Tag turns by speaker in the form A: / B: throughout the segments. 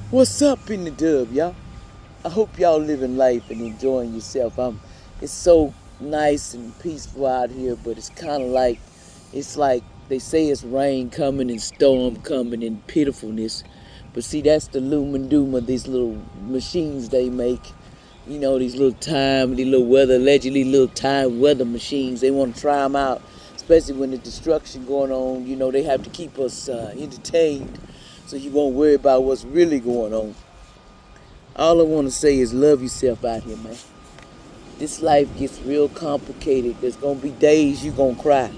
A: What's up in the dub, y'all? I hope y'all living life and enjoying yourself. It's so nice and peaceful out here, but it's kind of like, it's like they say it's rain coming and storm coming and pitifulness. But see, that's the loom and doom of these little machines they make. You know, these little weather, allegedly little time weather machines. They want to try them out, especially when the destruction going on. You know, they have to keep us entertained so you won't worry about what's really going on. All I want to say is love yourself out here, man. This life gets real complicated. There's going to be days you going to cry.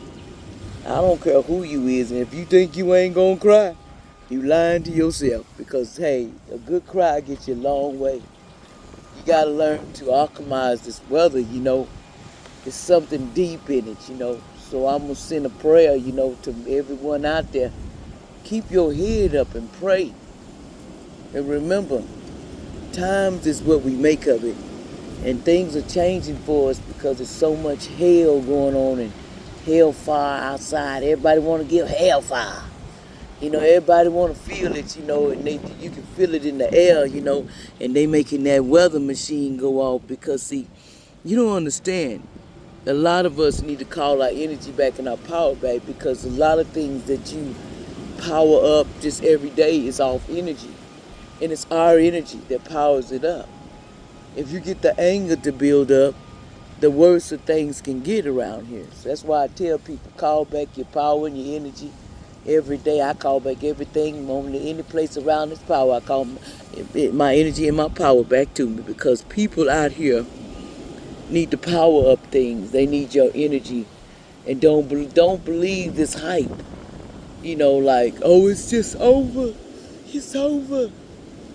A: I don't care who you is, and if you think you ain't going to cry, you lying to yourself. Because, hey, a good cry gets you a long way. You got to learn to alchemize this weather, you know. There's something deep in it, you know. So I'm going to send a prayer, you know, to everyone out there. Keep your head up and pray. And remember, times is what we make of it. And things are changing for us because there's so much hell going on and hellfire outside. Everybody want to give hellfire. You know, everybody want to feel it, you know, and you can feel it in the air, you know, and they making that weather machine go off because, see, you don't understand. A lot of us need to call our energy back and our power back because a lot of things that you power up just every day is off energy. And it's our energy that powers it up. If you get the anger to build up, the worse of things can get around here. So that's why I tell people, call back your power and your energy. Every day I call back everything, any place around this power, I call my energy and my power back to me because people out here need to power up things. They need your energy. And don't believe this hype. You know, like, oh, it's just over. It's over.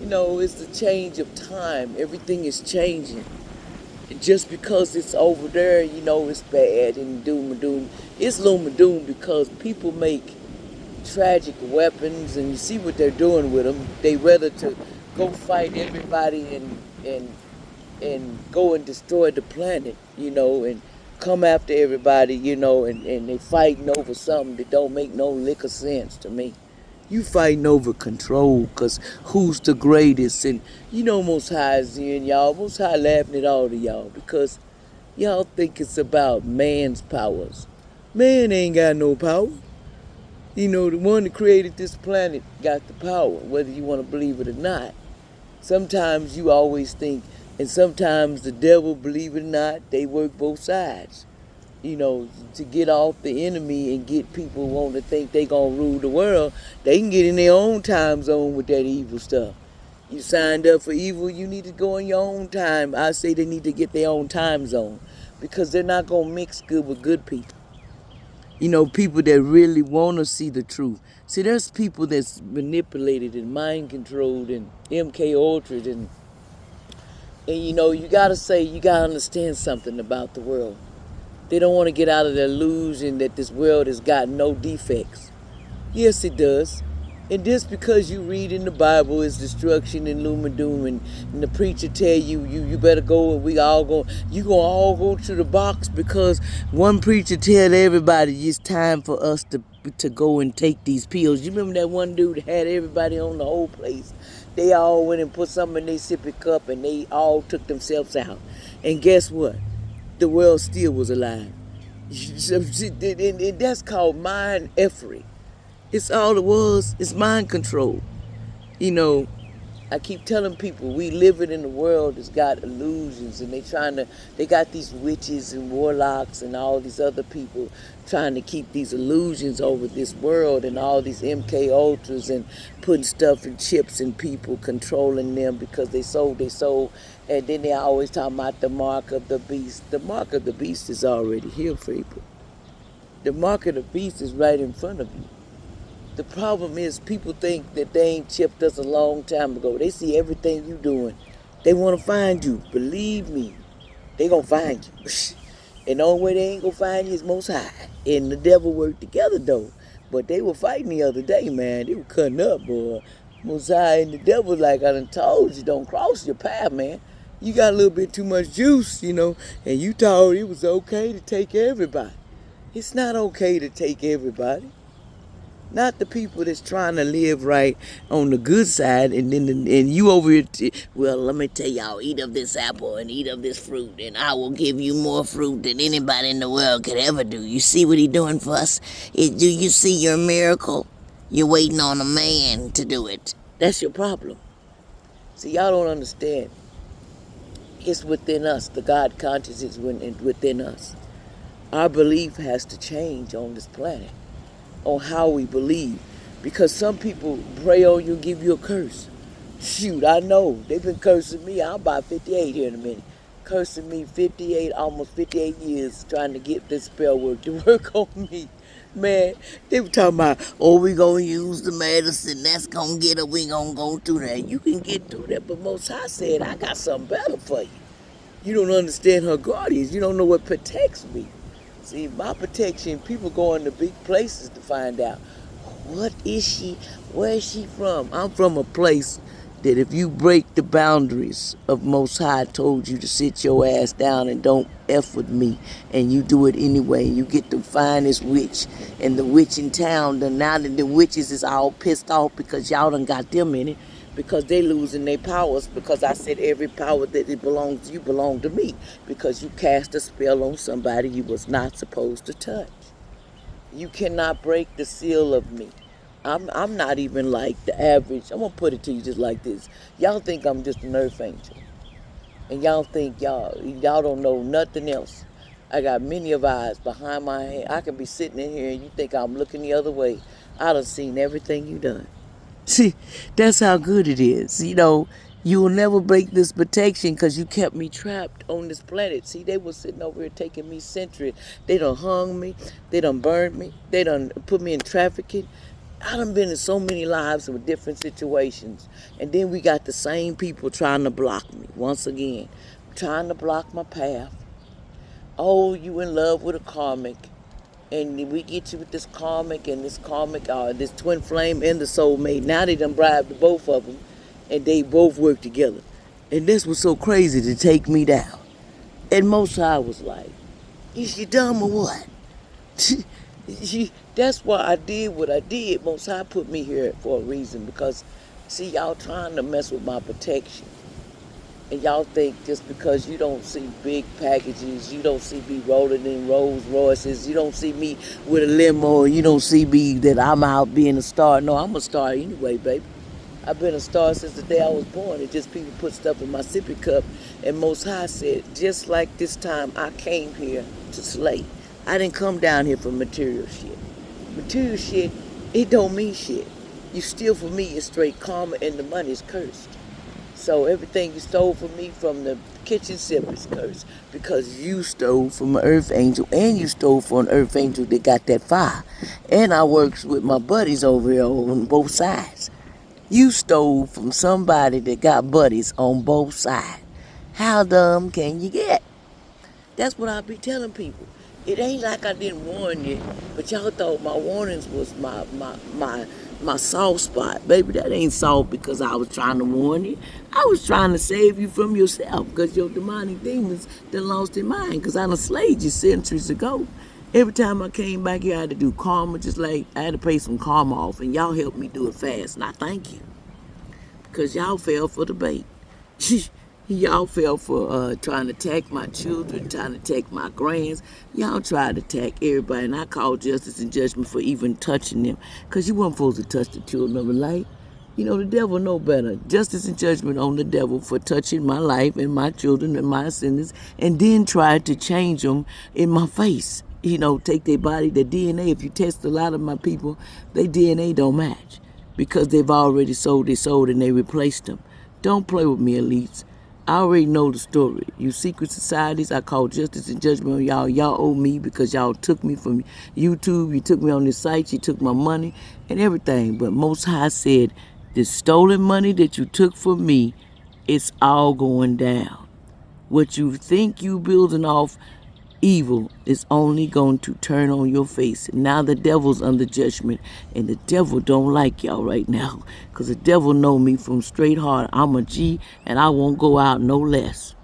A: You know, it's the change of time. Everything is changing. And just because it's over there, you know, it's bad and doom and doom. It's gloom and doom because people make tragic weapons and you see what they're doing with them. They rather to go fight everybody and go and destroy the planet, you know, and come after everybody, you know, and they fighting over something that don't make no lick of sense to me. You fighting over control, cause who's the greatest? And you know Most High is in y'all. Most High laughing at all of y'all because y'all think it's about man's powers. Man ain't got no power. You know, the one that created this planet got the power, whether you want to believe it or not. Sometimes you always think, and sometimes the devil, believe it or not, they work both sides. You know, to get off the enemy and get people wanting to think they gonna rule the world, they can get in their own time zone with that evil stuff. You signed up for evil, you need to go in your own time. I say they need to get their own time zone because they're not gonna mix good with good people. You know, people that really want to see the truth. See, there's people that's manipulated and mind controlled and MK Ultra and you know, you gotta understand something about the world. They don't want to get out of the illusion that this world has got no defects. Yes, it does. And just because you read in the Bible is destruction and gloom and doom, and the preacher tell you better go and we all go, you gonna all go to the box because one preacher tell everybody it's time for us to go and take these pills. You remember that one dude that had everybody on the whole place? They all went and put something in their sippy cup and they all took themselves out. And guess what? The world still was alive. And that's called mind effery. It's all it was. It's mind control. You know, I keep telling people we living in a world that's got illusions and they got these witches and warlocks and all these other people trying to keep these illusions over this world and all these MK Ultras and putting stuff in chips in people, controlling them because they sold their soul. And then they always talking about the mark of the beast. The mark of the beast is already here, people. The mark of the beast is right in front of you. The problem is people think that they ain't chipped us a long time ago. They see everything you doing. They want to find you. Believe me, they gonna find you. And the only way they ain't gonna find you is Most High. And the devil work together though. But they were fighting the other day, man. They were cutting up, boy. Most High and the devil, like I done told you, don't cross your path, man. You got a little bit too much juice, you know, and you told it was okay to take everybody. It's not okay to take everybody. Not the people that's trying to live right on the good side, and then and you over here. Well, let me tell y'all, eat of this apple and eat of this fruit, and I will give you more fruit than anybody in the world could ever do. You see what he doing for us? Do you see your miracle? You're waiting on a man to do it. That's your problem. See, y'all don't understand. It's within us. The God conscious is within us. Our belief has to change on this planet, on how we believe. Because some people pray on you, give you a curse. Shoot, I know. They've been cursing me. I'm about 58 here in a minute. Cursing me 58, almost 58 years trying to get this spell work to work on me. Man, they were talking about, oh, we going to use the medicine. That's going to get it. We going to go through that. You can get through that. But Most High said, I got something better for you. You don't understand her guardians. You don't know what protects me. See, my protection, people go into big places to find out, what is she? Where is she from? I'm from a place that if you break the boundaries of Most High told you to sit your ass down and don't F with me, and you do it anyway, you get the finest witch, and the witch in town, now that the witches is all pissed off because y'all done got them in it, because they losing their powers, because I said every power that it belongs to you belong to me, because you cast a spell on somebody you was not supposed to touch. You cannot break the seal of me. I'm not even like the average. I'm gonna put it to you just like this. Y'all think I'm just an earth angel, and y'all think y'all don't know nothing else. I got many of eyes behind my head. I could be sitting in here and you think I'm looking the other way. I done seen everything you done. See, that's how good it is. You know, you will never break this protection because you kept me trapped on this planet. See, they were sitting over here taking me centuries. They done hung me. They done burned me. They done put me in trafficking. I done been in so many lives with different situations. And then we got the same people trying to block me once again. Trying to block my path. Oh, you in love with a karmic. And we get you with this karmic and this this twin flame and the soulmate. Now they done bribed the both of them, and they both work together. And this was so crazy to take me down. And Most High was like, is you dumb or what? That's why I did what I did. Most High put me here for a reason, because, see, y'all trying to mess with my protection. And y'all think just because you don't see big packages, you don't see me rolling in Rolls Royces, you don't see me with a limo, you don't see me that I'm out being a star. No, I'm a star anyway, baby. I've been a star since the day I was born. It's just people put stuff in my sippy cup. And Most High said, just like this time I came here to slay. I didn't come down here for material shit. Material shit, it don't mean shit. You steal from me, it's straight karma, and the money is cursed. So everything you stole from me from the kitchen sip is cursed, because you stole from an earth angel, and you stole from an earth angel that got that fire. And I works with my buddies over here on both sides. You stole from somebody that got buddies on both sides. How dumb can you get? That's what I be telling people. It ain't like I didn't warn you, but y'all thought my warnings was my soft spot. Baby, that ain't soft because I was trying to warn you. I was trying to save you from yourself, because your demonic demons done lost their mind, because I done slayed you centuries ago. Every time I came back here, I had to do karma, just like I had to pay some karma off, and y'all helped me do it fast, and I thank you, because y'all fell for the bait. Y'all fell for trying to attack my children, trying to attack my grands. Y'all tried to attack everybody, and I called justice and judgment for even touching them, because you weren't supposed to touch the children of the light. You know, the devil know better. Justice and judgment on the devil for touching my life and my children and my descendants, and then tried to change them in my face. You know, take their body, their DNA. If you test a lot of my people, their DNA don't match, because they've already sold their soul and they replaced them. Don't play with me, elites. I already know the story. You secret societies, I call justice and judgment on y'all. Y'all owe me, because y'all took me from YouTube. You took me on this site. You took my money and everything. But Most High said, the stolen money that you took from me, it's all going down. What you think you building off evil is only going to turn on your face. Now the devil's under judgment, and the devil don't like y'all right now, because the devil know me from straight heart. I'm a G, and I won't go out no less.